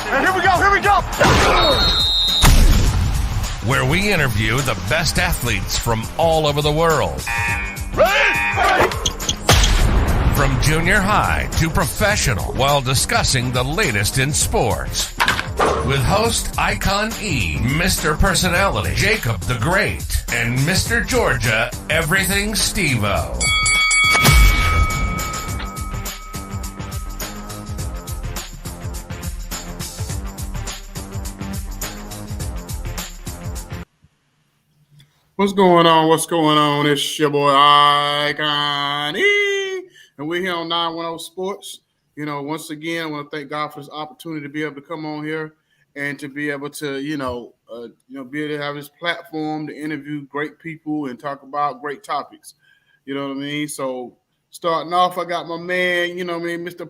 And here we go. Where we interview the best athletes from all over the world. Ready? From junior high to professional, while discussing the latest in sports. With host IkonE, Mr. Personality, Jacob the Great, and Mr. Georgia, Everything Steve-O. What's going on? It's your boy IkonE, and we're here on 910 Sports. You know, once again, I want to thank God for this opportunity to be able to come on here and to be able to, be able to have this platform to interview great people and talk about great topics. You know what I mean? So starting off, I got my man, Mr.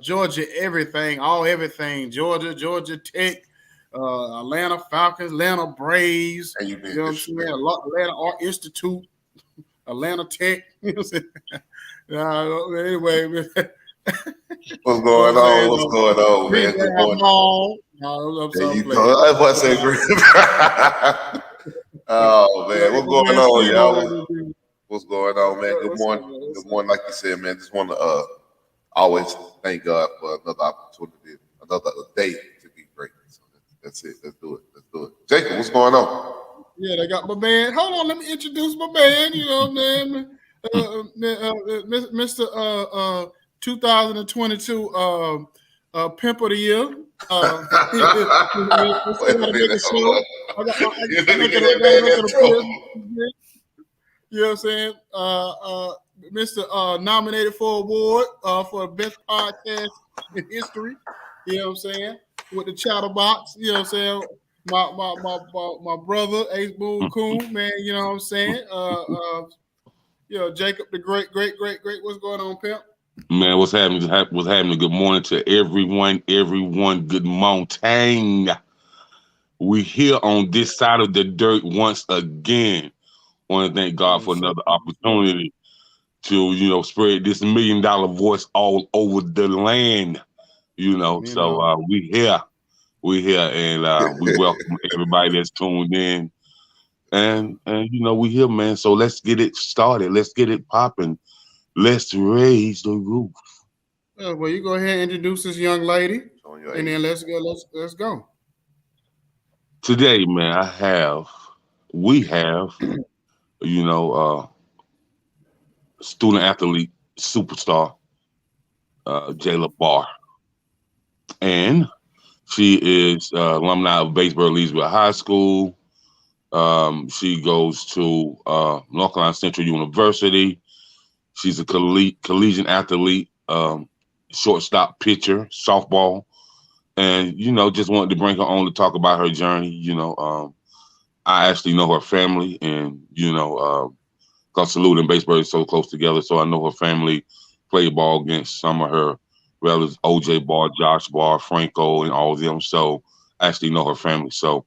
Georgia, everything, Georgia Tech. Atlanta Falcons, Atlanta Braves, you know what I'm saying? Atlanta Art Institute, Atlanta Tech. You know what I'm saying? Anyway, what's going on, man? Good morning. I was saying green. Oh man, what's going on, y'all? What's going on, man? Good morning. Good morning, like you said, man. Just want to always thank God for another opportunity, another day to be great. So that's it. Let's do it. Jacob, what's going on? Yeah, they got my man. Hold on, let me introduce my man. You know, man, Mr. 2022 Pimp of the Year. You know what I'm saying? Mr. Nominated for award for the best podcast in history. You know what I'm saying? With the chatterbox, you know what I'm saying? My brother, Ace Boone Coon, man, you know what I'm saying? Jacob the Great. What's going on, Pimp? Man, what's happening? Good morning to everyone. Good morning. We here on this side of the dirt once again. Want to thank God for another opportunity to, spread this $1 million voice all over the land. So we here, and we welcome everybody that's tuned in, and we here, man. So let's get it started. Let's get it popping. Let's raise the roof. Well, you go ahead and introduce this young lady, and then let's go. Today, man, we have, student athlete superstar, Jaylah Barr. And she is alumni of Batesburg Leesville High School. She goes to North Carolina Central University. She's a collegiate athlete, shortstop, pitcher, softball. And, just wanted to bring her on to talk about her journey. I actually know her family, and, because Salute and Batesburg is so close together. So I know her family played ball against some of her relatives, OJ Barr, Josh Barr, Franco, and all of them. So I actually know her family. So,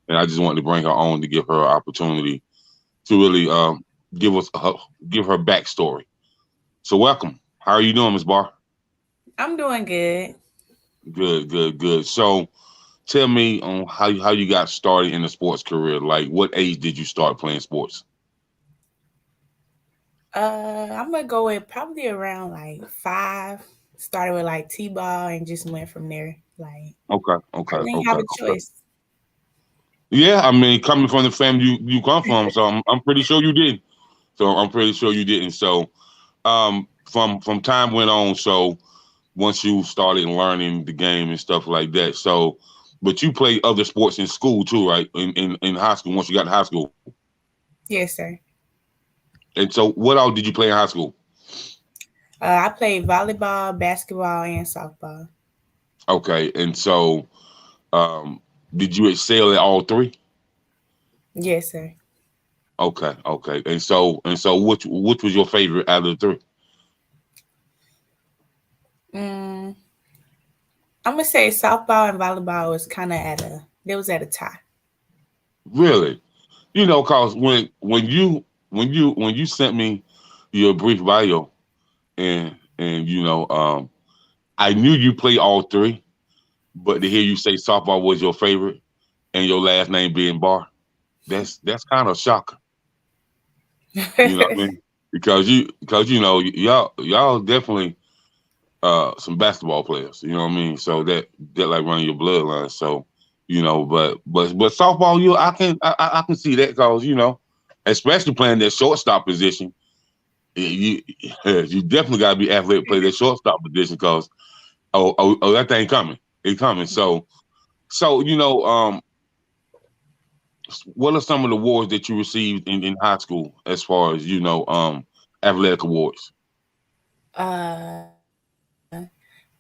and I just wanted to bring her on to give her an opportunity to really give her backstory. So welcome. How are you doing, Ms. Barr? I'm doing good. Good. So tell me on how you got started in the sports career. Like, what age did you start playing sports? I'm gonna go with probably around like 5. Started with like T-ball and just went from there. Like, okay. I didn't have a choice. Yeah, I mean, coming from the family you come from, so I'm pretty sure you did. So, from time went on. So, once you started learning the game and stuff like that. So, but you played other sports in school too, right? In high school. Once you got to high school. Yes, sir. And so, what all did you play in high school? I played volleyball, basketball, and softball. Okay, and so, did you excel at all 3? Yes, sir. Okay. And so, which was your favorite out of the 3? I'm gonna say softball and volleyball was kind of at a tie. Really? Cause when you sent me your brief bio, and I knew you played all 3, but to hear you say softball was your favorite and your last name being Barr, that's kind of shocking. You know what I mean? Because y'all definitely some basketball players. You know what I mean? So that like running your bloodline. So but softball, I can see that because especially playing that shortstop position, you definitely got to be athletic to play that shortstop position because that thing coming, it coming. So what are some of the awards that you received in high school as far as athletic awards?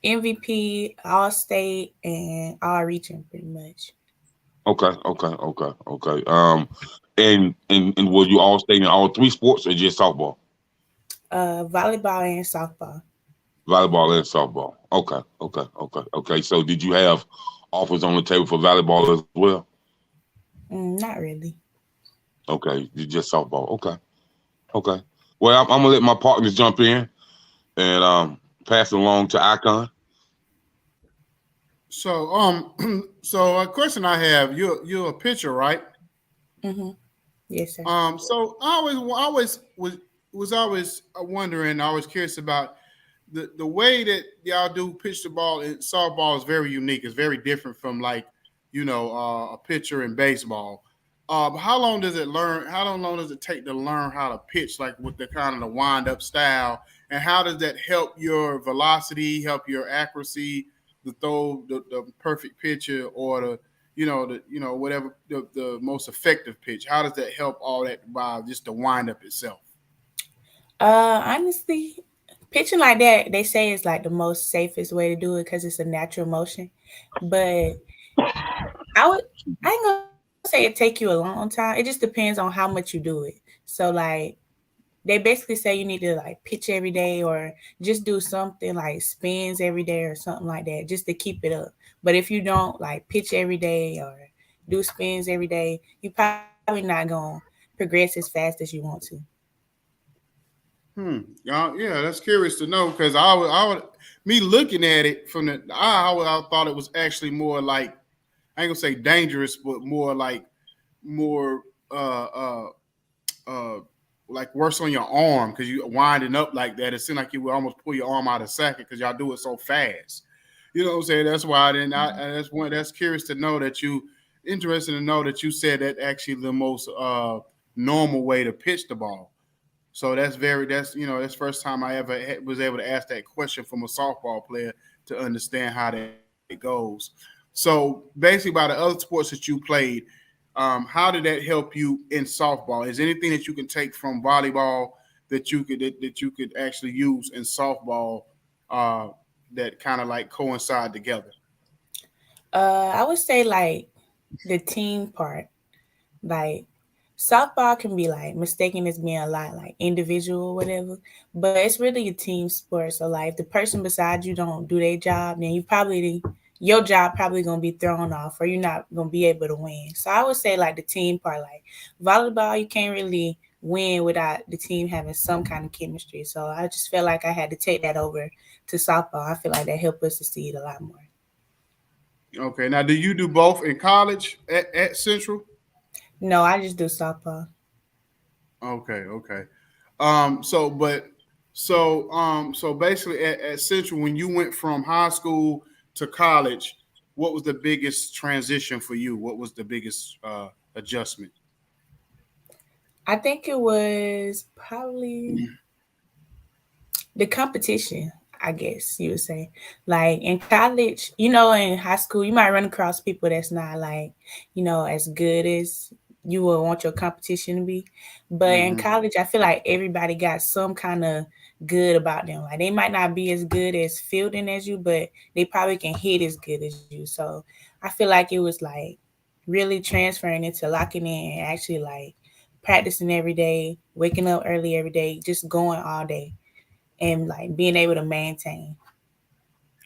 MVP, All State, and All Region, pretty much. Okay. And were you all staying in all three sports or just softball? Volleyball and softball. Volleyball and softball. Okay. So did you have offers on the table for volleyball as well? Not really. Okay, you just softball. Okay. Well, I'm gonna let my partners jump in and pass it along to IkonE. So so a question I have, you're a pitcher, right? Mm-hmm. Yes, sir. So I always was always wondering, I was curious about the way that y'all do pitch the ball in softball is very unique. It's very different from like, a pitcher in baseball. How long does it take to learn how to pitch, like with the kind of the wind up style, and how does that help your velocity, help your accuracy, the throw, the perfect pitcher, or whatever the most effective pitch? How does that help all that by just the wind up itself? Honestly, pitching like that, they say is like the most safest way to do it because it's a natural motion. But I ain't gonna say it take you a long time. It just depends on how much you do it. So like they basically say you need to like pitch every day or just do something like spins every day or something like that just to keep it up. But if you don't like pitch every day or do spins every day, you probably not gonna progress as fast as you want to. Yeah, that's curious to know because me looking at it from the I thought it was actually more like, I ain't gonna say dangerous, but more like more uh like worse on your arm because you winding up like that. It seemed like you would almost pull your arm out of socket because y'all do it so fast. You know what I'm saying? That's why I didn't. That's curious to know that interesting to know that you said that actually the most normal way to pitch the ball. So that's that's first time I ever was able to ask that question from a softball player to understand how that goes. So basically, by the other sports that you played, how did that help you in softball? Is there anything that you can take from volleyball that you could actually use in softball that kind of like coincide together? I would say like the team part. Like softball can be like mistaken as being a lot like individual or whatever, but it's really a team sport. So like if the person beside you don't do their job, then your job probably gonna be thrown off or you're not gonna be able to win. So I would say like the team part, like volleyball, you can't really win without the team having some kind of chemistry. So I just felt like I had to take that over to softball. I feel like that helped us succeed a lot more. Okay, now do you do both in college at Central? No, I just do softball. Okay. So basically at Central, when you went from high school to college, what was the biggest transition for you? What was the biggest adjustment? I think it was probably the competition, I guess you would say. Like in college, in high school, you might run across people that's not like, as good as you would want your competition to be. But in Mm-hmm. college, I feel like everybody got some kind of good about them. Like they might not be as good as fielding as you, but they probably can hit as good as you. So I feel like it was like really transferring into locking in and actually like practicing every day, waking up early every day, just going all day and like being able to maintain.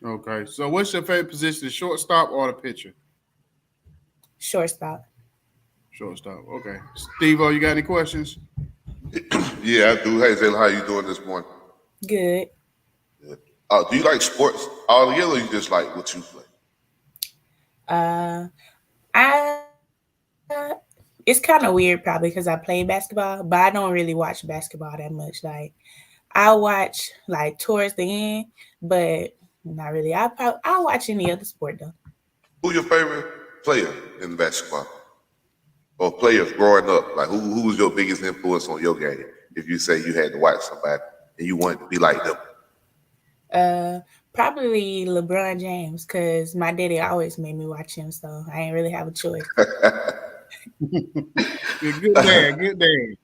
Okay. So what's your favorite position, the shortstop or the pitcher? Shortstop. Shortstop. Okay. Steve, you got any questions? Yeah, I do. Hey, Jaylah, how you doing this morning? Good. Good. Do you like sports all together, or you just like what you play? Uh, I it's kind of weird probably because I play basketball, but I don't really watch basketball that much. Like I watch like towards the end, but not really. I'll watch any other sport though. Who your favorite player in basketball? Or players growing up? Like who was your biggest influence on your game? If you say you had to watch somebody and you wanted to be like them. Uh, Probably LeBron James because my daddy always made me watch him, so I ain't really have a choice. Good man, good man.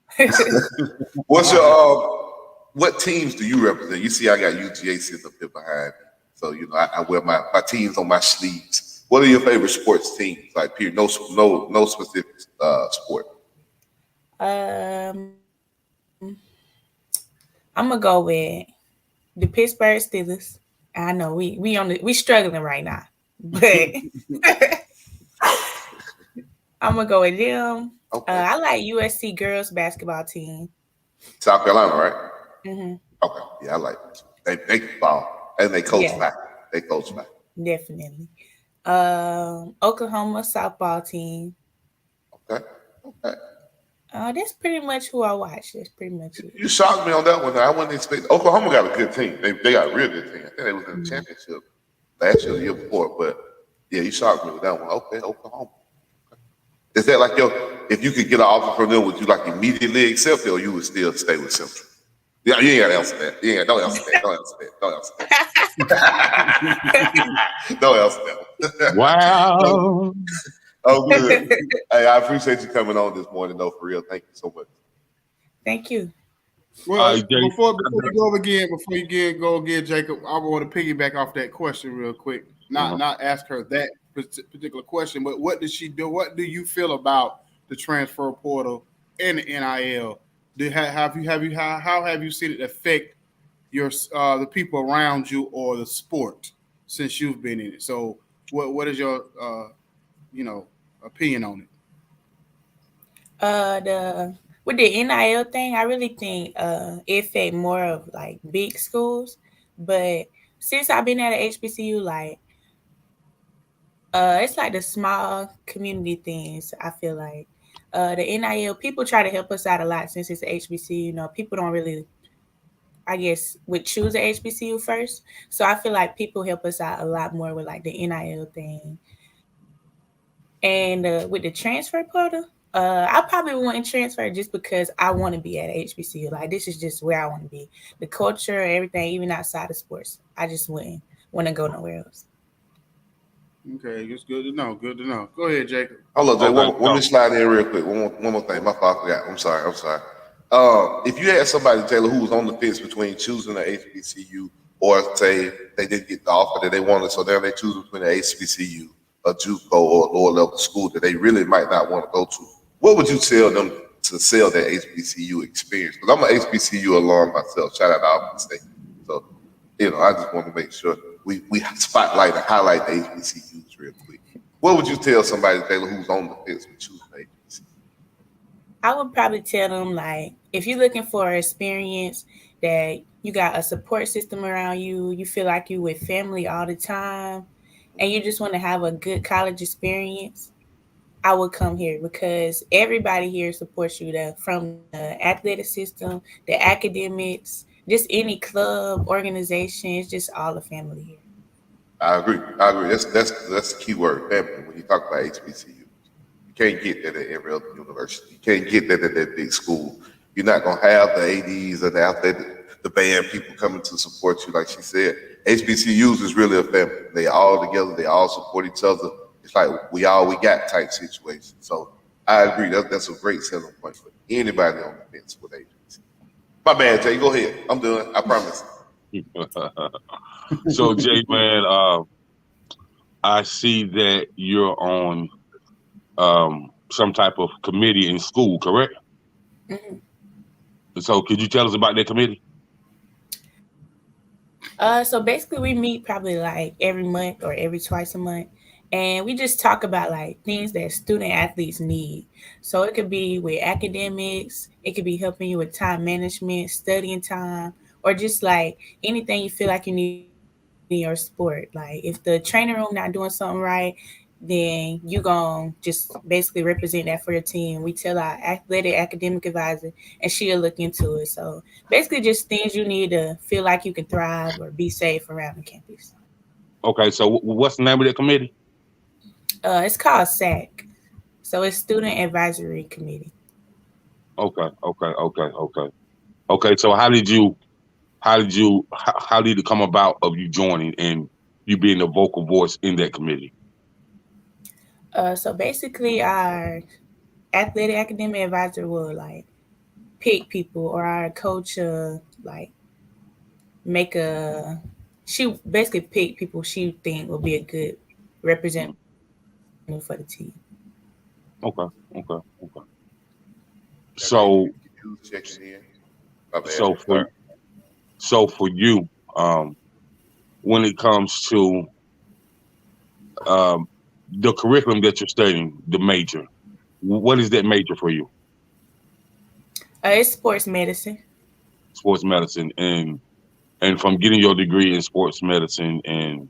What's your what teams do you represent? You see, I got UGA sitting up here behind me, so you know I wear my teams on my sleeves. What are your favorite sports teams? Like, period, no specific sport. Um, I'm gonna go with the Pittsburgh Steelers. I know we struggling right now, but I'm gonna go with them. Okay. I like USC girls basketball team. South Carolina, right? Mm-hmm. Okay, yeah, I like them. They can ball and they coach back. They coach back. Definitely. Oklahoma softball team. Okay. That's pretty much who I watch. That's pretty much it. You shocked me on that one. I wouldn't expect. Oklahoma got a good team. They got a real good team. I think they was in the championship last year, the year before. But yeah, you shocked me with that one. Okay, Oklahoma. Is that like if you could get an offer from them, would you like immediately accept it, or you would still stay with Central? Yeah, you ain't gotta answer that. Don't answer that. Don't answer that. Wow. Oh, good. Hey, I appreciate you coming on this morning, though. For real, thank you so much. Thank you. Well, before you go again, Jacob, I want to piggyback off that question real quick. Not ask her that particular question, but what did she do? What do you feel about the transfer portal and the NIL? How have you seen it affect your the people around you or the sport since you've been in it? So, what is your opinion on it? With the NIL thing, I really think it affect more of like big schools. But since I've been at a HBCU, like it's like the small community things. I feel like the NIL people try to help us out a lot since it's a HBCU. You know, people don't really, I guess, would choose a HBCU first. So I feel like people help us out a lot more with like the NIL thing. And with the transfer portal, I probably wouldn't transfer just because I want to be at HBCU. Like this is just where I want to be. The culture, everything, even outside of sports, I just wouldn't want to go nowhere else. Okay, it's good to know. Good to know. Go ahead, Jacob. Hold on, Jay. Let me slide in real quick. One more thing. My fault. I forgot. I'm sorry. If you had somebody, Jaylah, who was on the fence between choosing the HBCU or say they didn't get the offer that they wanted, so then they choose between the HBCU, a JUCO, or a lower level school that they really might not want to go to, what would you tell them to sell that HBCU experience? Because I'm an HBCU alum myself. Shout out to Albany State. So, I just want to make sure we spotlight and highlight the HBCUs real quick. What would you tell somebody, Jaylah, who's on the fence with choosing the HBCU? I would probably tell them, like, if you're looking for experience, that you got a support system around you, you feel like you with family all the time, and you just want to have a good college experience, I would come here because everybody here supports you from the athletic system, the academics, just any club, organization. It's just all the family here. I agree. That's the key word, family. When you talk about HBCU, you can't get that at every other university. You can't get that at that big school. You're not gonna have the ADs and the athletic, the band people coming to support you, like she said. HBCUs is really a family. They all together. They all support each other. It's like we got type situation. So I agree. That's a great selling point for anybody on the fence with HBCU. My bad, Jay. Go ahead. I'm done. I promise. So, Jay, man, I see that you're on some type of committee in school, correct? Mm-hmm. So, could you tell us about that committee? So basically, we meet probably like every month or every twice a month, and we just talk about like things that student athletes need. So it could be with academics, it could be helping you with time management, studying time, or just like anything you feel like you need in your sport. Like if the training room not doing something right, then you gonna just basically represent that for your team. We tell our athletic academic advisor, and she'll look into it. So basically, just things you need to feel like you can thrive or be safe around the campus. Okay, so what's the name of that committee? It's called SAC, so it's Student Advisory Committee. Okay. So how did it come about of you joining and you being the vocal voice in that committee? So basically, our athletic academic advisor will like pick people, or our coach like make a. She basically pick people she think will be a good representative for the team. Okay. So checking in. So for you, when it comes to the curriculum that you're studying, the major, what is that major for you? It's sports medicine. Sports medicine, and from getting your degree in sports medicine, and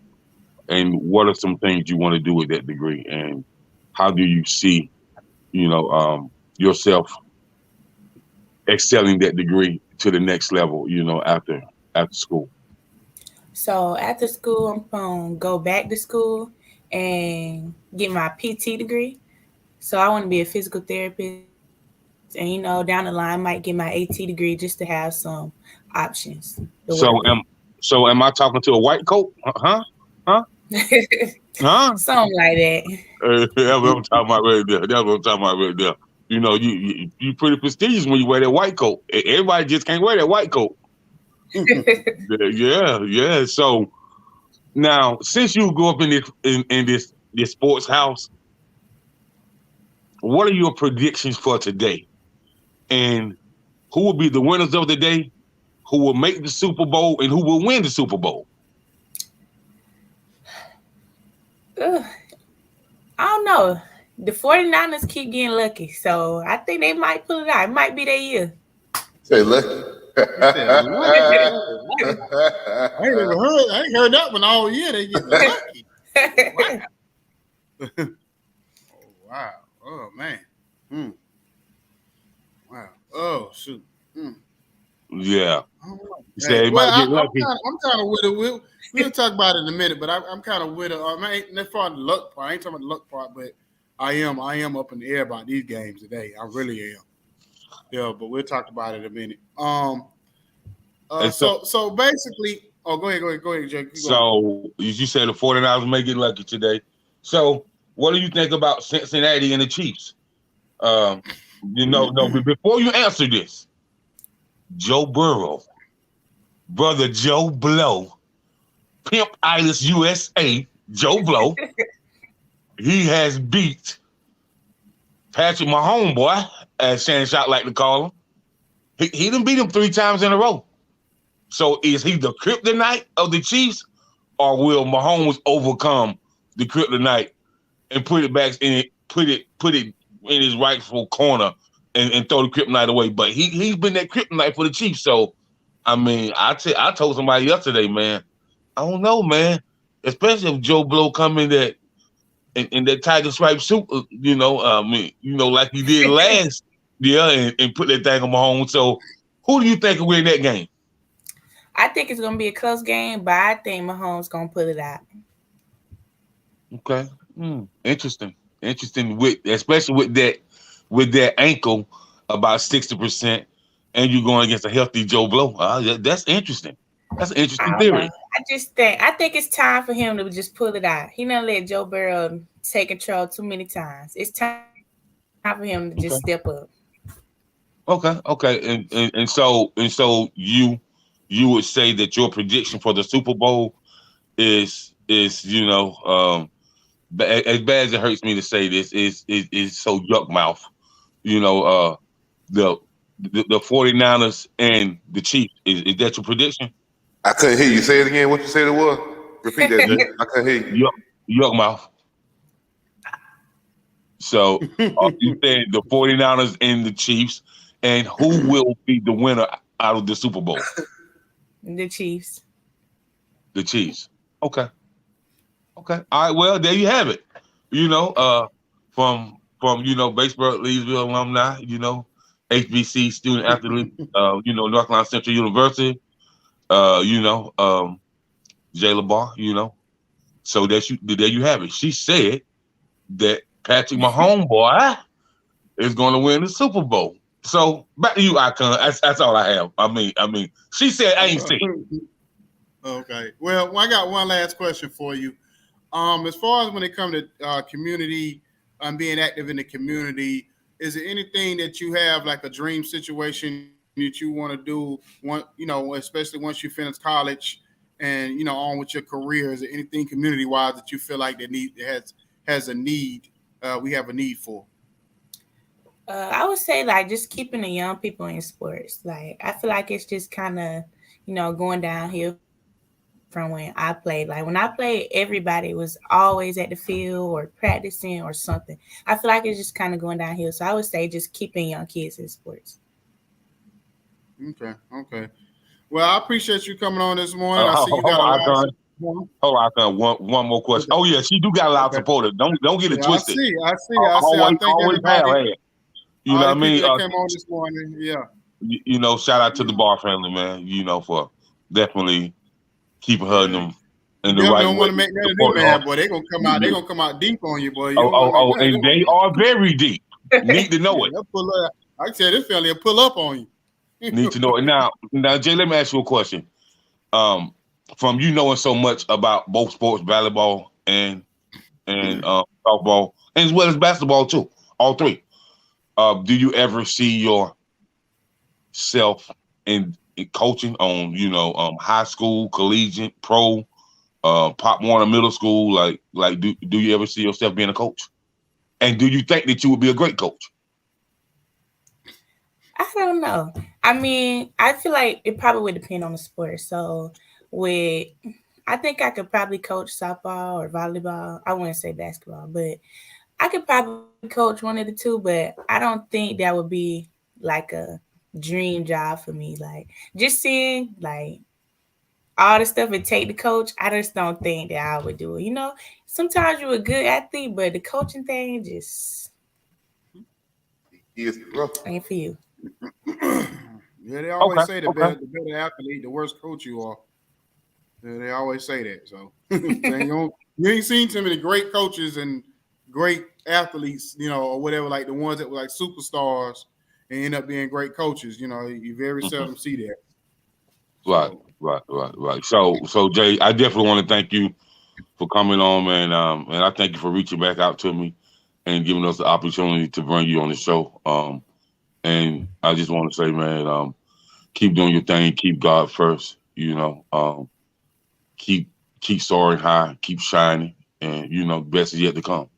what are some things you want to do with that degree, and how do you see, yourself excelling that degree to the next level, after school? So after school, I'm gonna go back to school and get my PT degree. So I want to be a physical therapist, and down the line, I might get my AT degree just to have some options. So am I talking to a white coat? Huh? Something like that. That's what I'm talking about right there. You pretty prestigious when you wear that white coat. Everybody just can't wear that white coat. Yeah. So now, since you grew up in this sports house, what are your predictions for today? And who will be the winners of the day? Who will make the Super Bowl, and who will win the Super Bowl? I don't know. The 49ers keep getting lucky, so I think they might pull it out. It might be their year. Say lucky. I ain't heard that one all year. They get lucky. Wow. Oh man. Wow. Oh shoot. Yeah. Hey, I'm kind of with it. We'll talk about it in a minute, but I'm kind of with it. That's part of the luck part. I ain't talking about the luck part, but I am up in the air about these games today. I really am. Yeah, but we'll talk about it in a minute. So basically, go ahead, Jake. So you said the 49ers may get lucky today. So what do you think about Cincinnati and the Chiefs? Before you answer this, Joe Burrow, brother Joe Blow, Pimp Itis USA, Joe Blow, he has beat Patrick Mahomes, boy, as Shannon Shot like to call him. He done beat him 3 times in a row. So is he the kryptonite of the Chiefs, or will Mahomes overcome the kryptonite and put it back in it, put it in his rightful corner and throw the kryptonite away? But he's been that kryptonite for the Chiefs. So I mean, I told somebody yesterday, man, I don't know, man. Especially if Joe Blow come in that tiger stripe suit, like he did last year, and put that thing on Mahomes. So who do you think will win that game? I think it's gonna be a close game, but I think Mahomes gonna pull it out. Okay. Interesting. Especially with that ankle about 60%, and you're going against a healthy Joe Blow. That's interesting. That's an interesting theory. I think it's time for him to just pull it out. He done let Joe Burrow take control too many times. It's time for him to just step up. Okay. And so you would say that your prediction for the Super Bowl is as bad as it hurts me to say this, is so yuck mouth. The 49ers and the Chiefs. Is that your prediction? I couldn't hear you. Say it again. What you said it was? Repeat that. I couldn't hear you. Yuck mouth. So you said the 49ers and the Chiefs, and who will be the winner out of the Super Bowl? The Chiefs. The Chiefs. Okay. All right. Well, there you have it. From Batesburg, Leesville alumni, HBC student athlete, North Carolina Central University, Jaylah Barr, So there you have it. She said that Patrick, my homeboy, is going to win the Super Bowl. So back to you, IkonE. That's all I have. I mean, she said I ain't seen. Okay. Well, I got one last question for you. As far as when it comes to community and being active in the community, is there anything that you have like a dream situation that you want to do? Especially once you finish college and on with your career. Is there anything community wise that you feel like has a need? We have a need for. I would say like just keeping the young people in sports. Like I feel like it's just kind of going downhill from when I played. Like when I played, everybody was always at the field or practicing or something. I feel like it's just kind of going downhill. So I would say just keeping young kids in sports. Okay. Well, I appreciate you coming on this morning. I see you got Hold on, IkonE. One more question. Okay. Oh yeah, she do got a lot of supporters. Don't get it twisted. I see. I think everybody. You know what I mean? That came on this morning. Yeah. Shout out to the Barr family, man. For definitely keeping her in them in the right way. Don't want to make that a new man, boy. They're gonna come out deep on you, boy. And they are very deep. Need to know it. I said this family will pull up on you. Need to know it. Now, Jay, let me ask you a question. From you knowing so much about both sports, volleyball and softball, as well as basketball too, all three. Do you ever see yourself in coaching on high school, collegiate, pro, Pop Warner middle school? Like do you ever see yourself being a coach? And do you think that you would be a great coach? I don't know. I mean, I feel like it probably would depend on the sport. So I think I could probably coach softball or volleyball. I wouldn't say basketball, but I could probably coach one of the two, but I don't think that would be like a dream job for me. Like just seeing like all the stuff it take to coach, I just don't think that I would do it. Sometimes you're a good athlete, but the coaching thing just ain't for you. Yeah, they always say the better athlete, the worse coach you are. Yeah, they always say that. So you ain't seen too many great coaches and great athletes, or whatever, like the ones that were like superstars and end up being great coaches. You very seldom see that. Right. So Jay, I definitely want to thank you for coming on, man. And I thank you for reaching back out to me and giving us the opportunity to bring you on the show. And I just want to say, man, keep doing your thing, keep God first, keep soaring high, keep shining, and best is yet to come.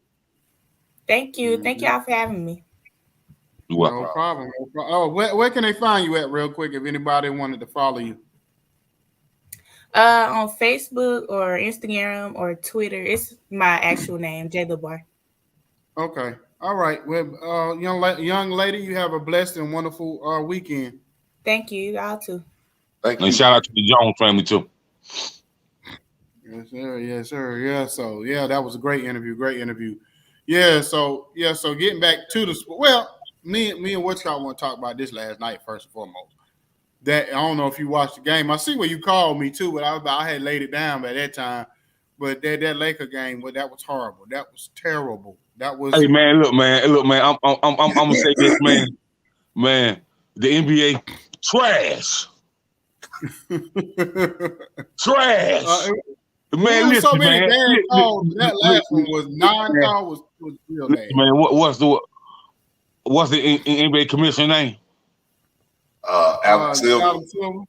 Thank you. Thank y'all for having me. No problem. Oh, where can they find you at real quick if anybody wanted to follow you? On Facebook or Instagram or Twitter. It's my actual name, Jaylah Barr. Okay. All right. Well, young lady, you have a blessed and wonderful weekend. Thank you. Y'all too. Thank you. And shout out to the Jones family too. Yes, sir. Yeah. So that was a great interview. Yeah. So getting back to the sport. Well, me and what y'all want to talk about this last night first and foremost. That I don't know if you watched the game. I see where you called me too, but I had laid it down by that time. But that Laker game, that was horrible. That was terrible. That was. Hey man, look man. I'm gonna say this, man. Man, the NBA trash. Trash. Man, listen, so many man. bad calls. That last one was non-call was real bad. Man, what's the NBA commissioner name? Adam Silver.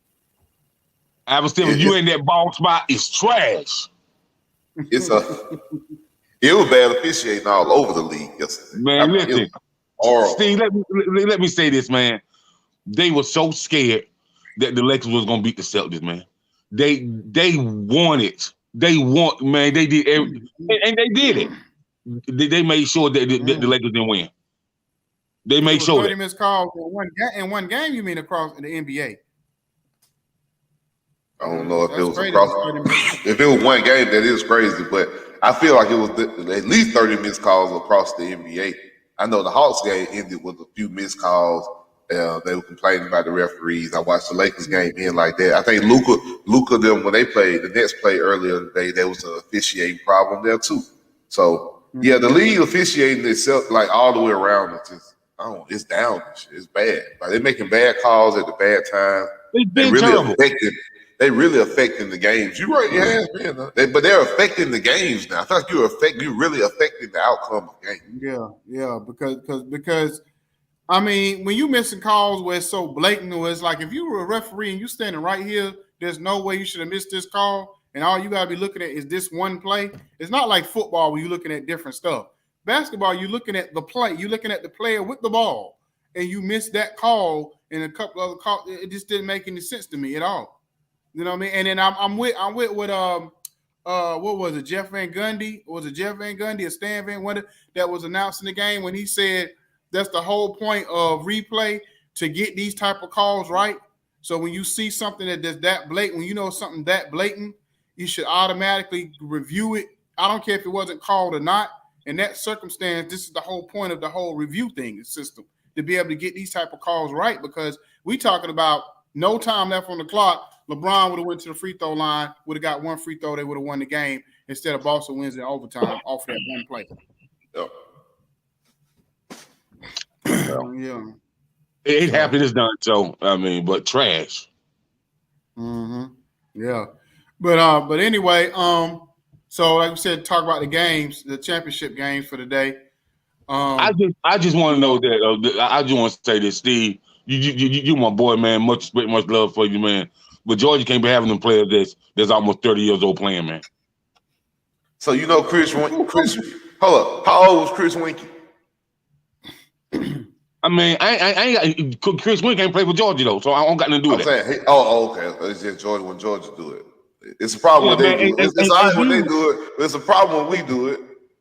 Adam Silver, you in that ball spot is trash. It was bad officiating all over the league yesterday. Man, listen. Steve, let me say this, man. They were so scared that the Lakers was gonna beat the Celtics, man. They wanted. They did everything, and they did it. They made sure that the Lakers didn't win. They made sure 30 missed calls in one game. You mean across the NBA? I don't know if That's it was crazy. across. If it was one game, that is crazy. But I feel like it was at least 30 missed calls across the NBA. I know the Hawks game ended with a few missed calls. They were complaining about the referees. I watched the Lakers game end like that. I think Luka them when they played, the Nets played earlier today, there was an officiating problem there too. So yeah, the league officiating itself like all the way around. It's just it's down. It's bad. Like they're making bad calls at the bad time. They really affecting the games. You're right, yeah, man. But they're affecting the games now. I feel like you're really affecting the outcome of the game. Yeah, because I mean, when you missing calls where it's so blatant, where it's like if you were a referee and you standing right here, there's no way you should have missed this call, and all you gotta be looking at is this one play. It's not like football where you're looking at different stuff. Basketball, you're looking at the play, you're looking at the player with the ball, and you missed that call and a couple other calls. It just didn't make any sense to me at all. You know what I mean? And then I'm with what was it, Jeff Van Gundy? Was it Jeff Van Gundy or Stan Van Gundy that was announcing the game when he said that's the whole point of replay to get these type of calls right. So when you see something that's that blatant, when you know something that blatant, you should automatically review it. I don't care if it wasn't called or not. In that circumstance, this is the whole point of the whole review thing system, to be able to get these type of calls right, because we talking about no time left on the clock. LeBron would have went to the free throw line, would have got one free throw, they would have won the game, instead of Boston wins in overtime off that one play. Yeah. It happened, it's done. So I mean, but trash. Yeah. But anyway, so like we said, talk about the games, the championship games for the day. I just want to know that I just want to say this, Steve. You my boy, man. Much respect, much love for you, man. But Georgia can't be having them players that's almost 30 years old playing, man. So you know Chris, hold up. How old was Chris Winkie? I mean, I ain't Chris Winkie can't play for Georgia though, so I don't got nothing to do with that. Saying, okay. It's just Georgia when Georgia do it. It's a problem when they do it. It's all right when they do it, but it's a problem when we do it.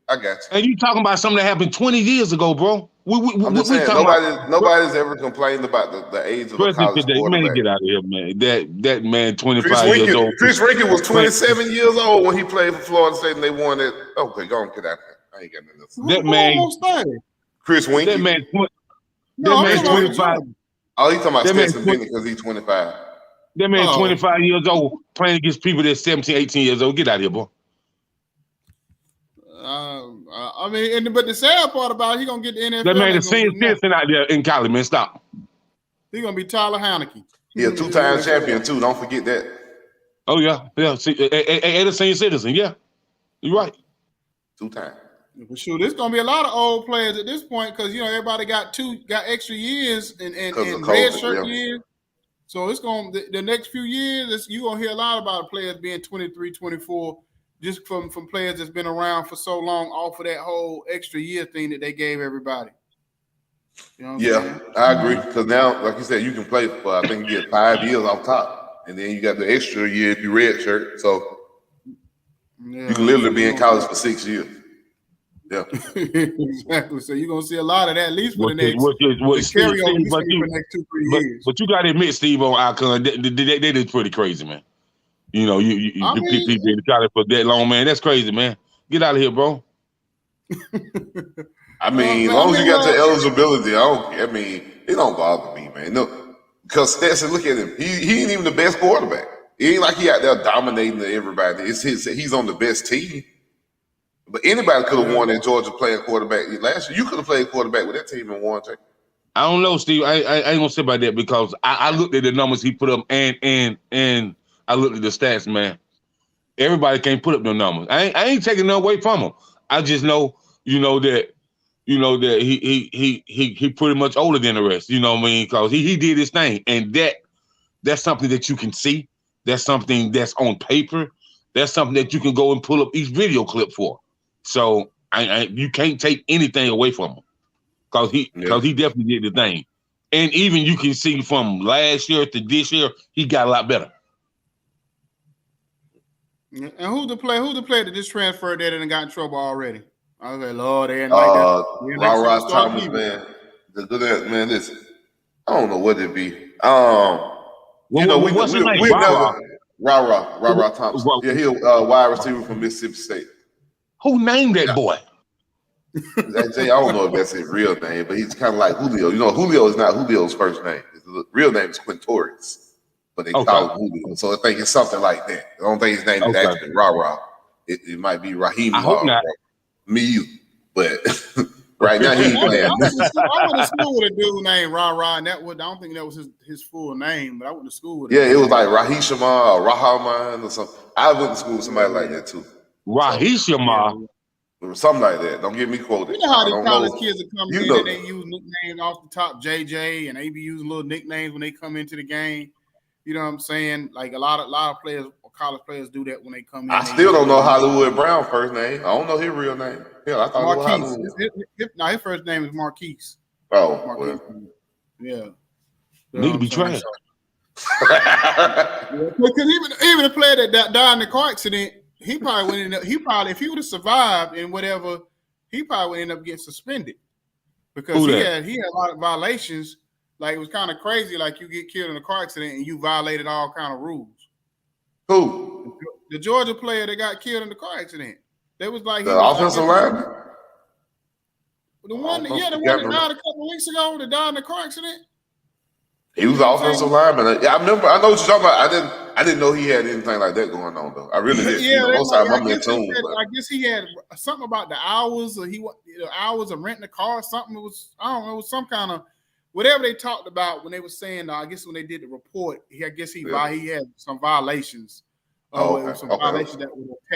I got you. And you talking about something that happened 20 years ago, bro. I'm just saying, nobody's ever complained about the age of a college quarterback. Man, get out of here, man. That man, 25 years old. Chris Rinkin was 27 years old when he played for Florida State and they won it. Okay, go on, get out of here. I ain't got nothing else. That man, Chris Winkie. That man 25. Oh, he's talking about Stetson Bennett because he's 25. That man 25 years old playing against people that's 17, 18 years old. Get out of here, boy. I mean, but the sad part about it, he's gonna get the NFL. That man is senior citizen out there in college, man. Stop. He's gonna be Tyler Haneke. Yeah, 2-time champion too. Don't forget that. Oh yeah. See, and a senior citizen. Yeah, you're right. 2-time. For sure, there's gonna be a lot of old players at this point because everybody got extra years and red shirt years. So it's gonna the next few years, you're gonna hear a lot about players being 23, 24. Just from players that's been around for so long off of that whole extra year thing that they gave everybody. You know what I'm saying? I agree. Because now, like you said, you can play for, I think you get 5 years off top. And then you got the extra year if you red shirt. So you can literally be in college for 6 years. Yeah. Exactly. So you're going to see a lot of that, at least for the next carryover for the next 2-3 years. But you got to admit, Steve, on IkonE, they did pretty crazy, man. You people in college for that long, man. That's crazy, man. Get out of here, bro. I mean, as long as you got your eligibility, it don't bother me, man. No, because Stetson, look at him. He ain't even the best quarterback. It ain't like he out there dominating everybody. He's on the best team. But anybody could have won at Georgia playing quarterback last year. You could have played quarterback with that team and won. I don't know, Steve. I ain't gonna say about that because I looked at the numbers he put up and I looked at the stats, man. Everybody can't put up no numbers. I ain't taking no away from him. I just know, that he pretty much older than the rest. You know what I mean? Because he did his thing, and that's something that you can see. That's something that's on paper. That's something that you can go and pull up each video clip for. So you can't take anything away from him because he definitely did the thing. And even you can see from last year to this year, he got a lot better. And who's the player that just transferred that and got in trouble already? I was like, Lord, they ain't like that. Ross Thomas, man. The good man, listen. I don't know what it be. What's his name? Ra Thompson. Yeah, he a wide receiver from Mississippi State. Who named that boy? Jay, I don't know if that's his real name, but he's kind of like Julio. You know, Julio is not Julio's first name. His real name is Quintorius, but they call him Julio. So I think it's something like that. I don't think his name is actually Ra. It might be Raheem. I hope not. Me, but right now he ain't playing. I went to school with a dude named Ra, and I don't think that was his full name, but I went to school with him. Yeah, it was like Rahishama or Rahman or something. I went to school with somebody like that too. Rahishama. Something like that. Don't get me quoted. You know how these college kids are coming in and they use nicknames off the top, JJ, and they be using little nicknames when they come into the game. You know what I'm saying? Like a lot of players, college players, do that when they come in. I still don't know Hollywood Brown's first name. I don't know his real name. Hell, I thought Marquise. His first name is Marquise. Oh, Marquise. Well. Yeah. Need to be trained. Because even a player that died in the car accident, he probably if he would have survived and whatever, he probably would end up getting suspended because he had a lot of violations. Like it was kind of crazy. Like you get killed in a car accident and you violated all kind of rules. Who? The Georgia player that got killed in the car accident. They was like the offensive lineman. The one that died a couple of weeks ago. That died in the car accident. He was an offensive lineman. Yeah, I remember. I know what you're talking about. I didn't know he had anything like that going on though. I really didn't. Yeah, most of the time I'm in tune. I guess he had something about the hours, or hours of renting a car. Something. It was it was some kind of whatever they talked about when they were saying. I guess when they did the report, he had some violations. Violations that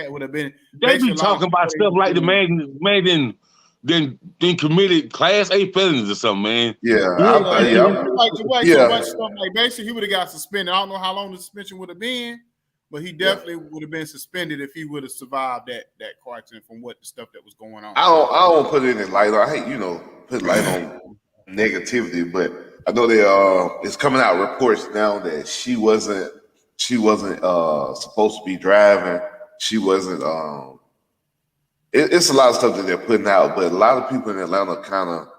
would have been. They be talking about stuff like the man then committed Class A felonies or something, man. Much stuff like basically he would have got suspended. I don't know how long the suspension would have been, but he definitely would have been suspended if he would have survived that car accident from what the stuff that was going on. I don't put it in light. I hate put light on negativity, but I know it's coming out reports now that she wasn't supposed to be driving. She wasn't. It's a lot of stuff that they're putting out, but a lot of people in Atlanta kind of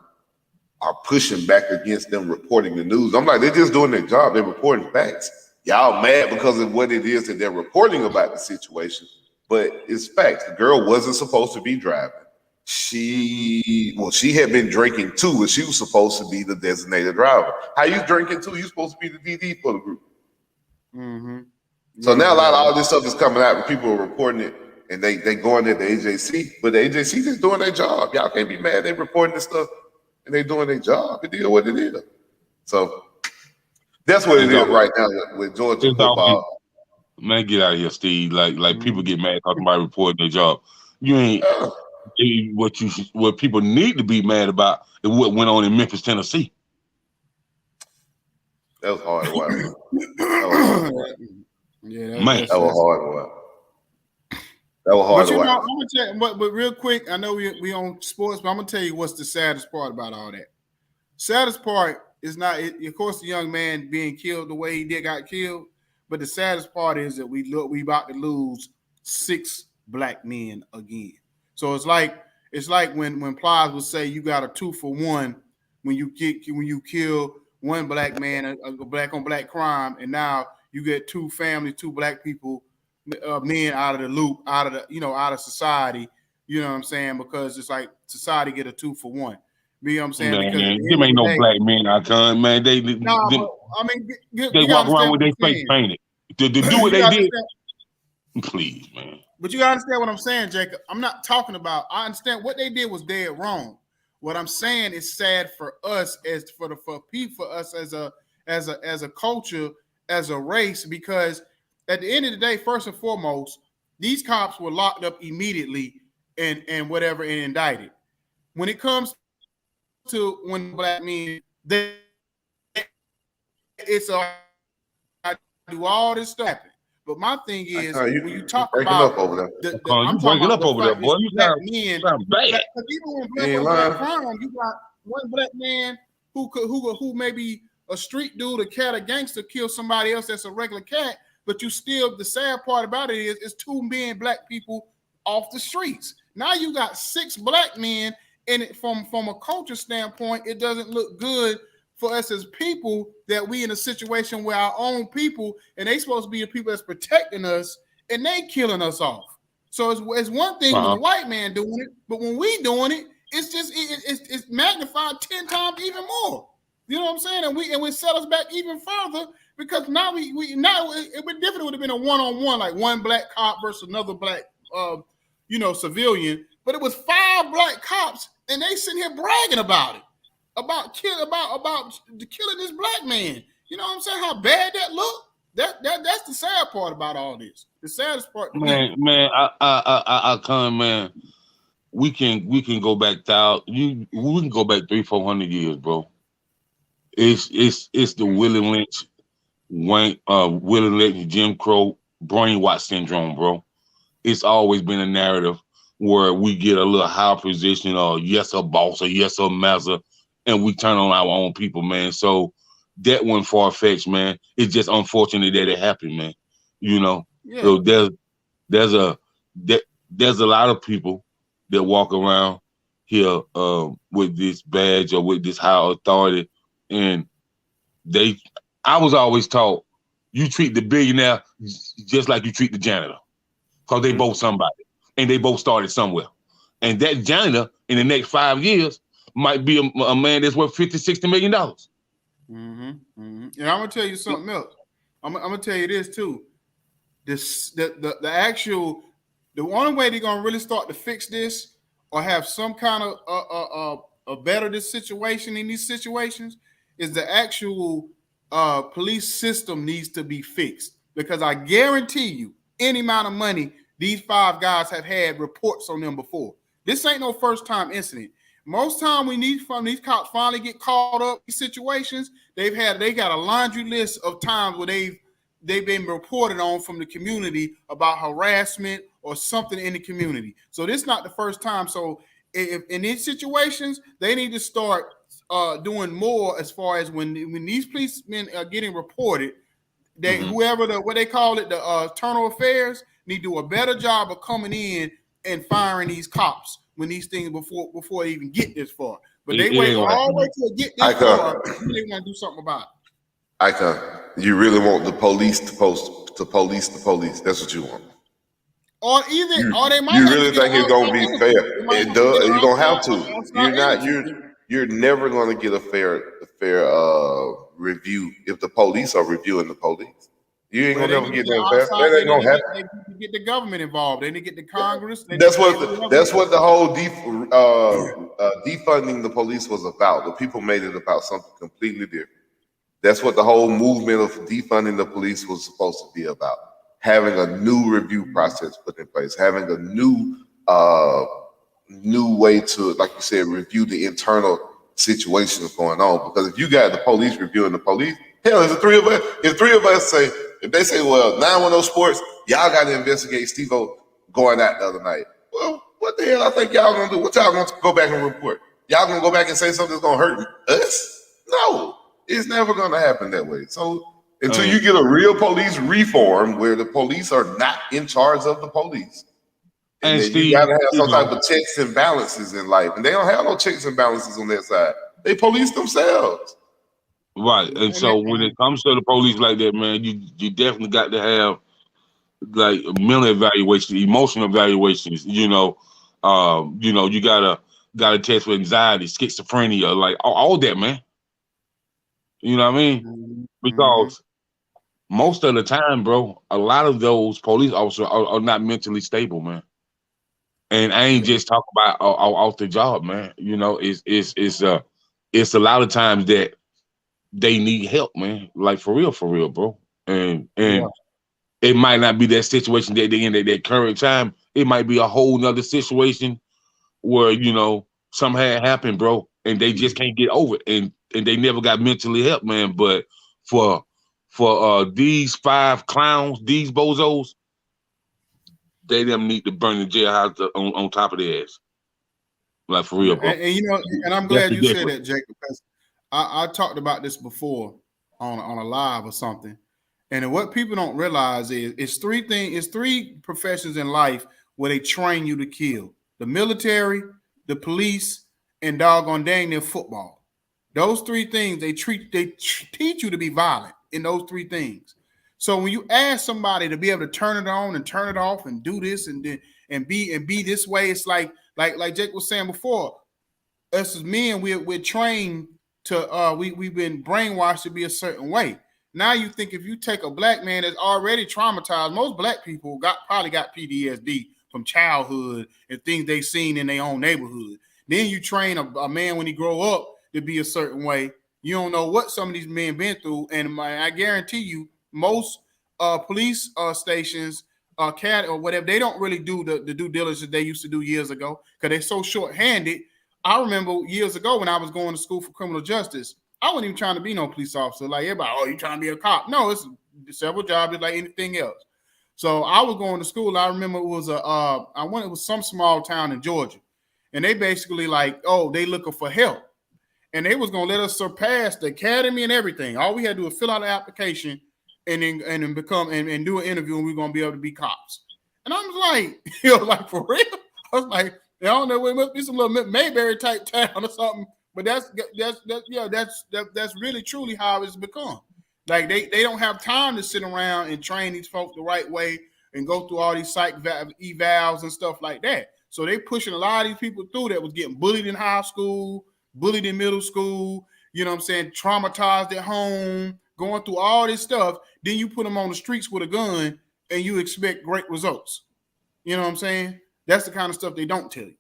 are pushing back against them reporting the news. I'm like, they're just doing their job. They're reporting facts. Y'all mad because of what it is that they're reporting about the situation, but it's facts. The girl wasn't supposed to be driving. She had been drinking too, and she was supposed to be the designated driver. How you drinking too? You're supposed to be the DD for the group. Mm-hmm. So now a lot of all this stuff is coming out, and people are reporting it. And they going at the AJC, but the AJC just doing their job. Y'all can't be mad. They reporting this stuff, and they doing their job. It is what it is. So that's what it is right now with Georgia football. Man, get out of here, Steve. Like people get mad talking about reporting their job. You ain't what people need to be mad about is what went on in Memphis, Tennessee. That was hard to watch. That was hard to watch. That was hard to watch. I'm gonna tell you, but real quick, I know we on sports, but I'm gonna tell you what's the saddest part about all that. Saddest part is not, of course, the young man being killed the way he got killed, but the saddest part is that we about to lose 6 black men again. So it's like when Plies would say you got a 2-for-1 when you kill one black man, a black on black crime, and now you get 2 families, 2 black people. Men out of the loop, out of society, you know what I'm saying? Because it's like society get a 2-for-1. You know what I'm saying? Man, because them ain't no black men, IkonE, man. They walk around with their face painted. To do what they did. Please, man. But you gotta understand what I'm saying, Jacob. I'm not talking about. I understand what they did was dead wrong. What I'm saying is sad for us for us as a culture, as a race, because at the end of the day, first and foremost, these cops were locked up immediately and indicted. When it comes to when black men, I do all this stuff. But my thing is, when you talk about up over there. I'm breaking up over there, boy. You sound bad. Even when black crime, you got one black man who may be a street dude, a cat, a gangster, kill somebody else that's a regular cat. But you still, the sad part about it is, it's 2 men, black people off the streets. Now you got 6 black men, and from a culture standpoint, it doesn't look good for us as people that we in a situation where our own people, and they supposed to be the people that's protecting us, and they killing us off. So it's one thing when a white man doing it, but when we doing it, it's just it's magnified 10 times even more. You know what I'm saying? And we set us back even further because now we now it would different. It would have been a one-on-one, like one black cop versus another black civilian. But it was 5 black cops, and they sitting here bragging about it, about killing this black man. You know what I'm saying? How bad that look? That's the sad part about all this. The saddest part, man, I come, man. We can go back we can go back 300-400 years, bro. It's the Willie Lynch, Jim Crow brainwash syndrome, bro. It's always been a narrative where we get a little higher position, or yes, a boss, or yes, a master, and we turn on our own people, man. So that one far-fetched, man. It's just unfortunate that it happened, man. You know, so there's a lot of people that walk around here with this badge or with this high authority, and I was always taught you treat the billionaire just like you treat the janitor, because they both somebody, and they both started somewhere, and that janitor in the next 5 years might be a man that's worth $50-60 million. And I'm gonna tell you something else. I'm gonna tell you this too. The only way they're gonna really start to fix this or have some kind of a better this situation in these situations is the actual police system needs to be fixed, because I guarantee you any amount of money these 5 guys have had reports on them before. This ain't no first time incident. Most time when these cops finally get caught up in situations, they got a laundry list of times where they've been reported on from the community about harassment or something in the community. So this is not the first time. So if in these situations, they need to start doing more as far as when these policemen are getting reported, they what they call it, the internal affairs need to do a better job of coming in and firing these cops when these things before they even get this far. But they wait all the way till they get this far, and they want to do something about it. IkonE, you really want the police to police the police? That's what you want. Or they might. You really think it's gonna be fair? It does. You're gonna have to. You're never gonna get a fair review if the police are reviewing the police. You ain't gonna never get that fair. That ain't gonna happen. They need to get the government involved. They need to get the Congress. That's what the whole defunding the police was about. The people made it about something completely different. That's what the whole movement of defunding the police was supposed to be about. Having a new review process put in place, having a new way to, like you said, review the internal situations going on. Because if you got the police reviewing the police, hell, if three of us say, if they say, well, 910 Sports, y'all got to investigate Steve-O going out the other night. Well, what the hell I think y'all gonna do? What y'all gonna go back and report? Y'all gonna go back and say something that's gonna hurt us? No, it's never gonna happen that way. So until you get a real police reform where the police are not in charge of the police, and then you gotta have some type of checks and balances in life, and they don't have no checks and balances on their side. They police themselves. Right, and so when it comes to the police like that, man, you definitely got to have like mental evaluations, emotional evaluations. You gotta test for anxiety, schizophrenia, like all that, man. You know what I mean? Because most of the time, bro, a lot of those police officers are not mentally stable, man. And I ain't just talking about off the job, man. You know, it's a lot of times that they need help, man. Like for real, bro. And it might not be that situation that they in at that current time. It might be a whole nother situation where, something had happened, bro, and they just can't get over it. And they never got mentally help, man. But for these 5 clowns, these bozos, they them need to burn the jailhouse on top of their ass. Like for real, bro. And I'm glad you said that, Jacob, because I talked about this before on a live or something. And what people don't realize is it's 3 professions in life where they train you to kill: the military, the police, and doggone dang near football. Those three things, they teach you to be violent in those three things. So when you ask somebody to be able to turn it on and turn it off and do this and be this way, it's like Jake was saying before, us as men, we're trained to we've been brainwashed to be a certain way. Now you think if you take a black man that's already traumatized, most black people probably got PTSD from childhood and things they've seen in their own neighborhood. Then you train a man when he grow up to be a certain way. You don't know what some of these men been through, and I guarantee you, most police stations, CAT or whatever, they don't really do the due diligence they used to do years ago because they're so short-handed. I remember years ago when I was going to school for criminal justice, I wasn't even trying to be no police officer. Like everybody, oh, you trying to be a cop? No, it's several jobs just like anything else. So I was going to school. I remember it was it was some small town in Georgia, and they basically like, oh, they looking for help. And they was gonna let us surpass the academy and everything. All we had to do was fill out an application and then become and do an interview, and we're gonna be able to be cops. And I was like, like for real? I was like, I don't know, it must be some little Mayberry type town or something. But that's really truly how it's become. Like they don't have time to sit around and train these folks the right way and go through all these psych evals and stuff like that. So they pushing a lot of these people through that was getting bullied in high school, bullied in middle school, you know what I'm saying, traumatized at home, going through all this stuff. Then you put them on the streets with a gun and you expect great results. You know what I'm saying? That's the kind of stuff they don't tell you.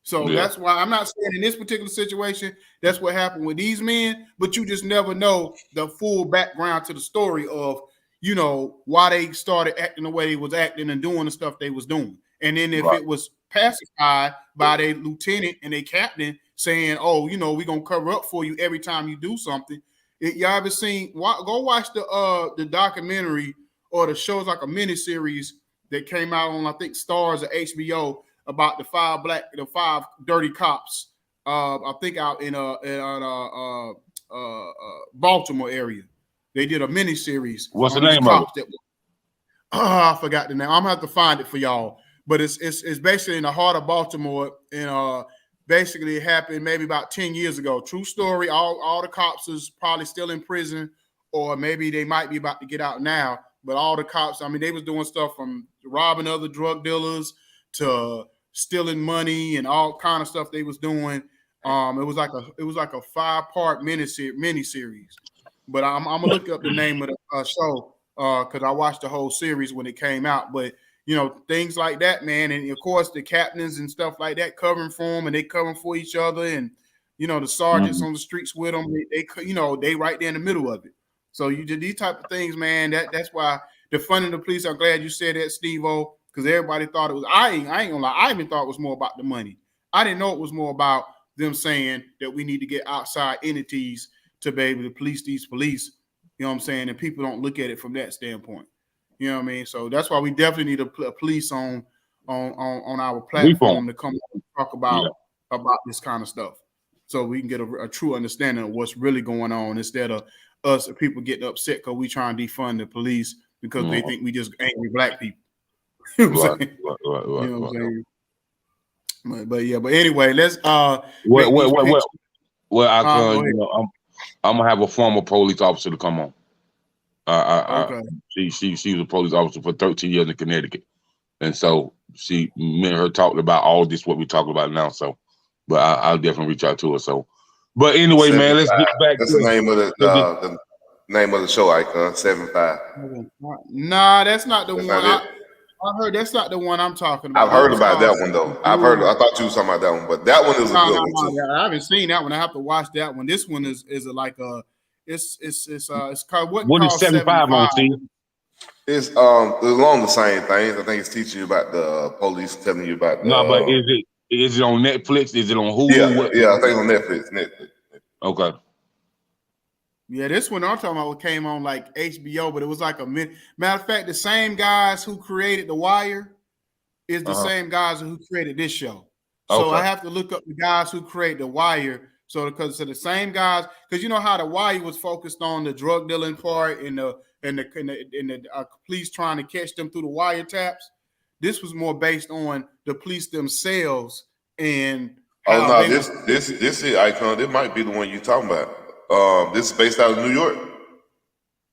So that's why I'm not saying in this particular situation, that's what happened with these men, but you just never know the full background to the story of, you know, why they started acting the way they was acting and doing the stuff they was doing. And then if it was pacified by their lieutenant and their captain saying, oh, you know, we're going to cover up for you every time you do something. Y'all ever seen, go watch the documentary or the shows like a miniseries that came out on, I think, Stars or HBO about the five dirty cops. I think out in Baltimore area. They did a miniseries. What's the name of it? I forgot the name. I'm gonna have to find it for y'all. But it's basically in the heart of Baltimore, and basically it happened maybe about 10 years ago. True story. All the cops is probably still in prison, or maybe they might be about to get out now. But all the cops, I mean, they was doing stuff from robbing other drug dealers to stealing money and all kind of stuff they was doing. It was like a 5-part miniseries. But I'm gonna look up the name of the show because I watched the whole series when it came out. But you know, things like that, man, and of course the captains and stuff like that covering for them, and they covering for each other, and you know the sergeants on the streets with them. They right there in the middle of it. So you did these type of things, man. That's why defunding the police. I'm glad you said that, Steve-O, because everybody thought it was. I ain't gonna lie. I even thought it was more about the money. I didn't know it was more about them saying that we need to get outside entities to be able to police these police. You know what I'm saying? And people don't look at it from that standpoint. You know what I mean? So that's why we definitely need a police on our platform to come and talk about this kind of stuff, so we can get a true understanding of what's really going on instead of us people getting upset because we try and defund the police because they think we just angry black people. You know what I'm saying? You know what I'm saying? But anyway, let's I'm gonna have a former police officer to come on. Okay. She was a police officer for 13 years in Connecticut, and so me and her talked about all this what we talk about now. So, but I'll definitely reach out to her. So, but anyway, man, let's get back. That's the name of the name of the show, Icon 75. Nah, that's not the one. I heard that's not the one I'm talking about. I've heard about that one though. I thought you was talking about that one, but that one is a good one too. I haven't seen that one. I have to watch that one. This one is like it's called what is 75 on, Steve? It's along the same things. I think it's teaching you about the police, telling you about. But is it on Netflix? Is it on Hulu? Yeah, I think it's on Netflix. Okay. Yeah, this one I'm talking about came on like HBO, but it was like matter of fact, the same guys who created The Wire is the same guys who created this show. So I have to look up the guys who created The Wire. So because the same guys, because you know how The Wire was focused on the drug dealing part and the police trying to catch them through the wiretaps. This was more based on the police themselves and Oh no, this is IkonE. This might be the one you're talking about. This is based out of New York.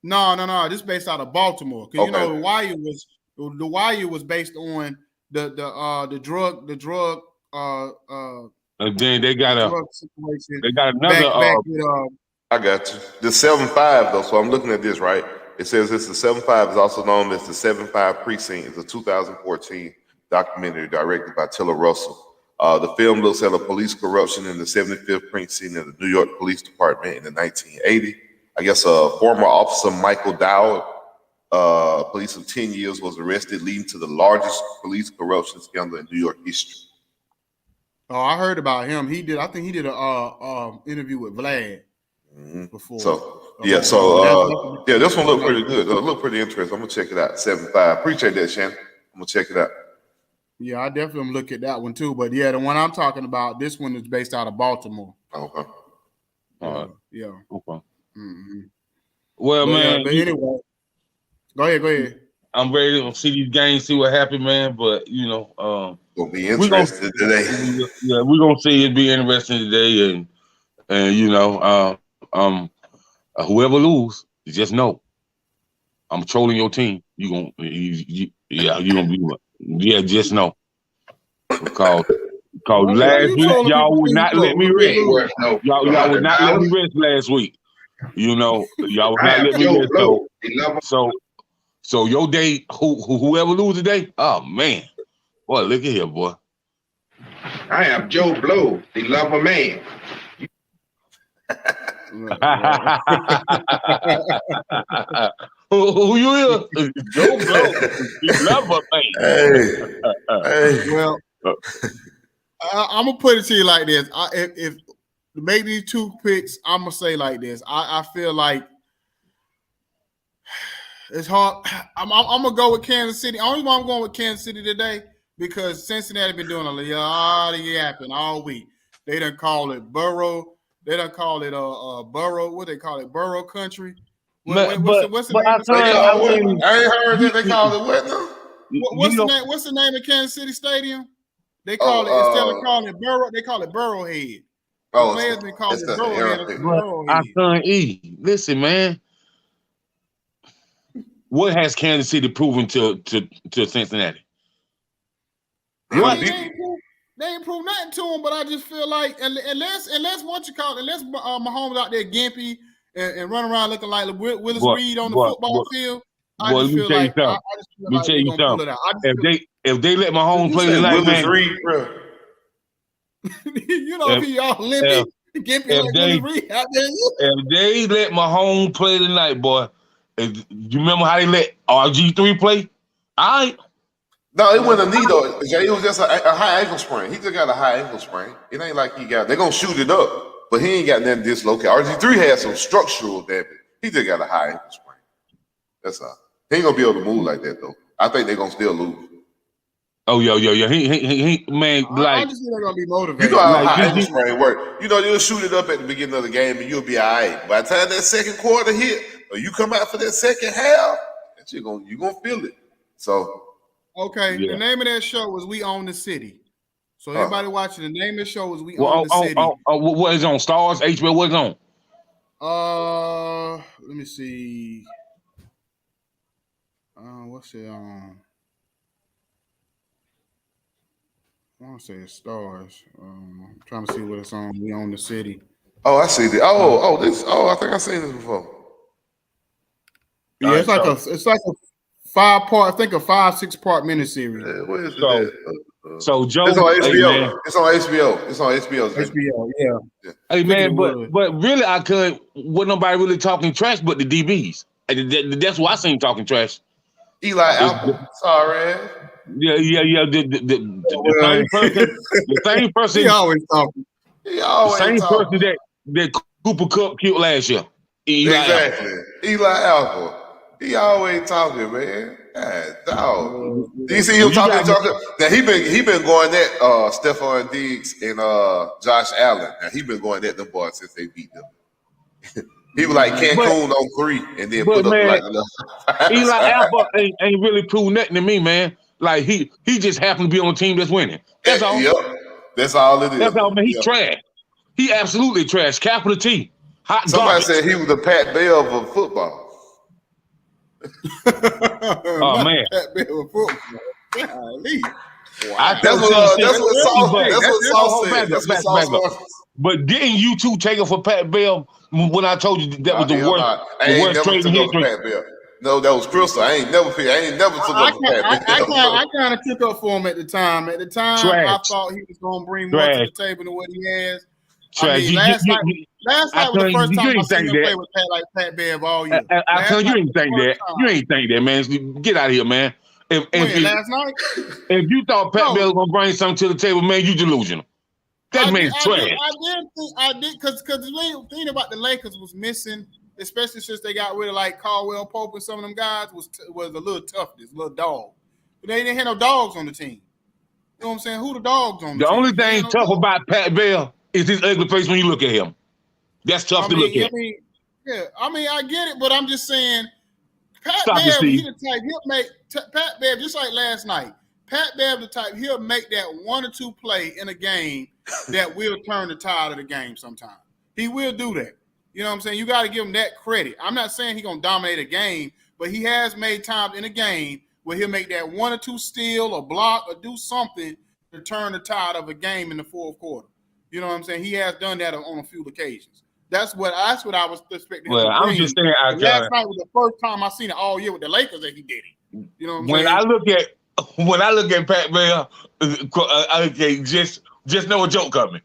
No. This is based out of Baltimore. Because you know the Wire was based on the drug. And then they got another. I got you. The 7-5 though. So I'm looking at this right. It says it's the 7-5 is also known as the 7-5 Precinct. It's a 2014 documentary directed by Taylor Russell. The film looks at a police corruption in the 75th precinct of the New York Police Department in the 1980. I guess former officer Michael Dowd, police of 10 years, was arrested, leading to the largest police corruption scandal in New York history. Oh, I heard about him. I think he did a interview with Vlad before. This one looked pretty good. It looked pretty interesting. I'm gonna check it out. 7-5. Appreciate that, Shannon. I'm gonna check it out. Yeah, I definitely look at that one too. But yeah, the one I'm talking about, this one is based out of Baltimore. Okay. All right. Yeah. Okay. Mm-hmm. Well, man. But anyway, go ahead. I'm ready to see these games, see what happens, man. But gonna be interesting today. Yeah, we're gonna see it be interesting today, and whoever lose, just know I'm trolling your team. You gonna be just know because last week y'all would not let me rest. Y'all would not let me rest last week. Y'all would not let me rest. So your day, whoever lose today, oh man, boy, look at here, boy. I am Joe Blow, the lover man. Who you is? Joe Blow, the lover man. Hey. Well, I'm gonna put it to you like this: if to make these two picks, I'm gonna say like this. I feel like it's hard. I'm gonna go with Kansas City. Only why I'm going with Kansas City today because Cincinnati been doing a lot of yapping all week. They done call it Burrow. They done call it Burrow. What they call it? Burrow country. What's the name? I ain't heard that they call it what now? What's the name? What's the name of Kansas City Stadium? They call it instead of calling it Burrow, they call it Burrowhead. Oh, the players been calling it Burrowhead. IkonE. Listen, man. What has Kansas City proven to Cincinnati? What? They ain't proved nothing to them, but I just feel like unless Mahomes out there gimpy and run around looking like Willis Reed on the football field. Let me tell you something. If they let Mahomes play the night, man. Reed, bro. If he all limpy, gimpy like Willis Reed out there. If they let Mahomes play the night, boy. You remember how they let RG3 play? No, it wasn't a knee though. It was just a high ankle sprain. He just got a high ankle sprain. It ain't like they're gonna shoot it up, but he ain't got nothing dislocated. RG3 had some structural damage. He just got a high ankle sprain. That's all. He ain't gonna be able to move like that though. I think they're gonna still lose. Oh yeah. He man, I just think they're gonna be motivated. You know how high ankle sprain work. You'll shoot it up at the beginning of the game and you'll be all right. By the time that second quarter hit, or you come out for that second half, you're gonna feel it. So okay, The name of that show was We Own the City. So everybody watching, the name of the show is We Own the City. What is on? Stars, HBO, what's on? Let me see. What's it on? I want to say it's Stars. I'm trying to see what it's on. We Own the City. Oh, I see the. I think I've seen this before. Yeah, it's like a 5-part. I think a 5-6 part miniseries. Where is it? So Joe, it's on HBO. Hey, it's on HBO. It's on HBO. HBO, yeah. Hey man, but really, I couldn't. Wasn't nobody really talking trash, but the DBs. That's why I seen talking trash. Eli Apple. Sorry. Yeah. The same person. He always talking. The same person that Cooper Kupp killed last year. Exactly. Eli Apple. He always talking, man. God, dog. Do you see him talking? Now he been going at Stephon Diggs and Josh Allen. Now he been going at them boys since they beat them. He was like Cancun on 3 and then put up like another. Eli Apple ain't really proved nothing to me, man. Like he just happened to be on a team that's winning. That's all. Yep. That's all it is. That's all, man. He's trash. He absolutely trash. Capital T. Hot Somebody garbage. said he was the Pat Bell of football. Oh man. Pat Bell of football. Golly. Wow. That's what Sauce said. But didn't you two take it for Pat Bell when I told you that was the worst trade in history? Pat Bell. No, that was Crystal. I ain't never took up for Pat Bell. I kind of took up for him at the time. At the time, I thought he was going to bring more to the table than what he has. Trash. I mean, last night was the first time I seen him play with Pat Bev all year. You ain't think that. You ain't think that, man. Get out of here, man. Last night? If you thought Pat Bell was going to bring something to the table, man, you delusional. That man's trash. I did, because the thing about the Lakers was missing, especially since they got rid of like Caldwell Pope and some of them guys, was a little toughness, a little dog. But they didn't have no dogs on the team. You know what I'm saying? Who the dogs on the team? The only thing tough about Pat Bell is his ugly face when you look at him. That's tough to look at. I get it, but I'm just saying, Pat Bev, he the type, he'll make Pat Bev, just like last night. Pat Bev the type, he'll make that 1 or 2 play in a game that will turn the tide of the game sometime. He will do that. You know what I'm saying? You got to give him that credit. I'm not saying he's going to dominate a game, but he has made times in a game where he'll make that 1 or 2 steal or block or do something to turn the tide of a game in the fourth quarter. You know what I'm saying? He has done that on a few occasions. That's what I was expecting. Well, I'm just saying, last night was the first time I seen it all year with the Lakers that he did it. You know what I'm saying? When I look at Pat Bell, just know a joke coming.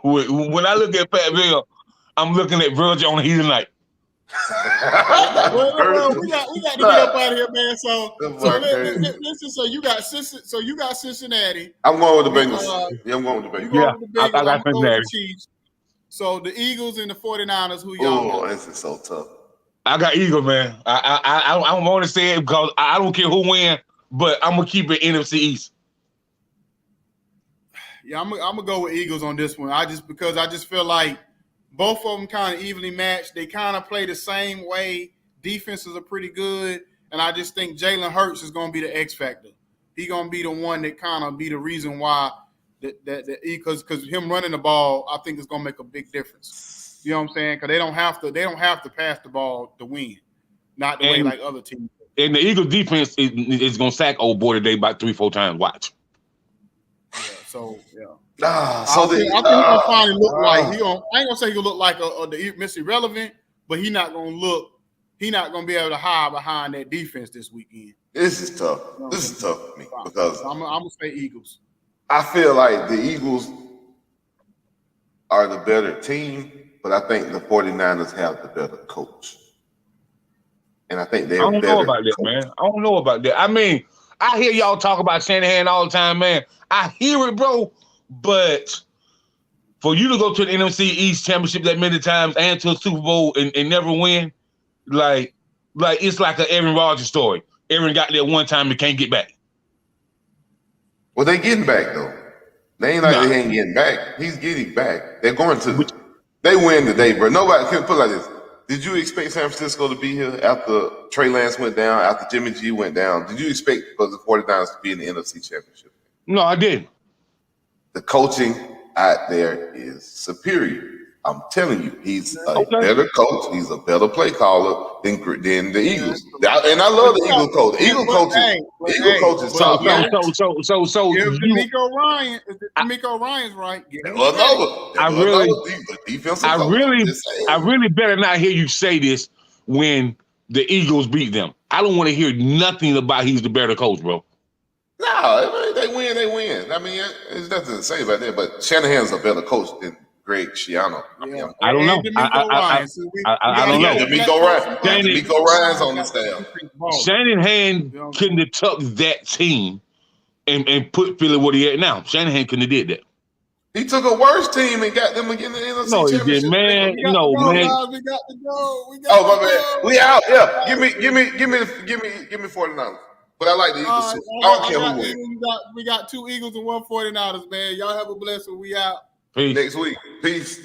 When I look at Pat Bell, I'm looking at Virgil on the heat of night. well, we got to get up out of here, man. Listen. So you got Cincinnati. I'm going with the Bengals. I'm going with the Bengals. I got Cincinnati. Chiefs. So the Eagles and the 49ers. Who y'all? Oh, this is so tough. I got Eagles, man. I don't want to say it because I don't care who wins, but I'm gonna keep it NFC East. Yeah, I'm gonna go with Eagles on this one. I just feel like both of them kind of evenly matched. They kind of play the same way. Defenses are pretty good, and I just think Jalen Hurts is gonna be the X factor. He's gonna be the one that kind of be the reason why because him running the ball, I think is gonna make a big difference. You know what I'm saying? Because they don't have to pass the ball to win, not the way like other teams. And the Eagles defense is gonna sack old boy today about 3-4 times. Watch. Yeah. So yeah. I think he's gonna finally look like I ain't gonna say he'll look like the Mr. Irrelevant, but he's not gonna be able to hide behind that defense this weekend. This is tough. This is tough for me because I'm gonna say Eagles. I feel like the Eagles are the better team, but I think the 49ers have the better coach. And I think they're better. I don't know about that, man. I don't know about that. I mean, I hear y'all talk about Shanahan all the time, man. I hear it, bro. But for you to go to the NFC East Championship that many times and to a Super Bowl and never win, like it's like an Aaron Rodgers story. Aaron got there one time and can't get back. Well, they getting back though. They ain't like they ain't getting back. He's getting back. They're going to. They win today, bro. Nobody can put it like this. Did you expect San Francisco to be here after Trey Lance went down, after Jimmy G went down? Did you expect for the 49ers to be in the NFC Championship? No, I didn't. The coaching out there is superior. I'm telling you, he's a better coach. He's a better play caller than the Eagles. And I love the Eagles coach. Eagle coach is top. So if D'Amico Ryan, D'Amico Ryan's right. I really better not hear you say this when the Eagles beat them. I don't want to hear nothing about he's the better coach, bro. No, they win. I mean, there's nothing to say about that. But Shanahan's a better coach than Greg Schiano. I don't know. I don't know. D'Amico Ryan's on the staff. Shanahan couldn't have took that team and put Philly where he at now. Shanahan couldn't have did that. He took a worse team and got them again in the NFC Championship. He did, man. No, man. We got to go. My bad. We out. Yeah. Give me 49ers. But I like the Eagles too. I don't care who wins. We got 2 Eagles and 1 49ers, man. Y'all have a blessing. We out. Peace. Next week. Peace.